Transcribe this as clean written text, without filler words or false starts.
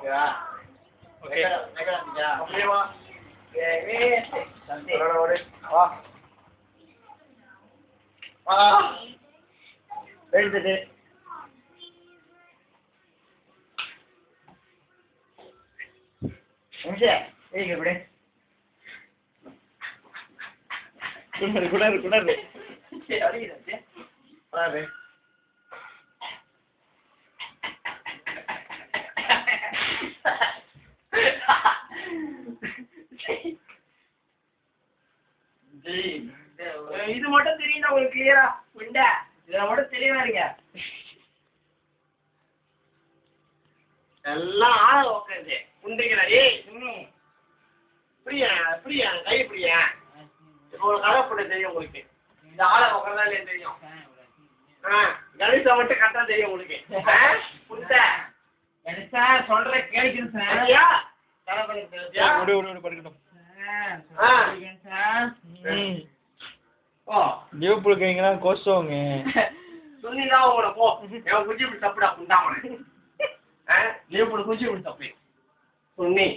Ya. Oke. Oke, Pak. Ini nanti. Wah. Deh. Enggak. Gede. Kunar. Ada. இது மட்டும் தெரியும் உங்களுக்கு கிளியரா உண்டா இத மட்டும் தெளிவா இருங்க எல்லாம் ஆள உட்காந்து உண்டீங்களா ஏய் பிரியா கை பிரியா இப்போ ஒரு கதை போட்டு தெரியும் உங்களுக்கு இந்த ஆள உட்கார்ந்தா இல்லையா தெரியும் கணேசா மட்டும் கரெக்டா தெரியும் உங்களுக்கு புரியுதா கணேசா சொல்ற கேளுங்க சார் கதை பண்ணி படிக்கட்டும் லிவர்பூல் கைங்களா கோஸ்டோங்க சொன்னீங்களா உங்கள போ எவன் குச்சி இப்படி தப்புடா புண்டாமனே லிவர்பூல் குச்சி இப்படி தப்பு சொன்னி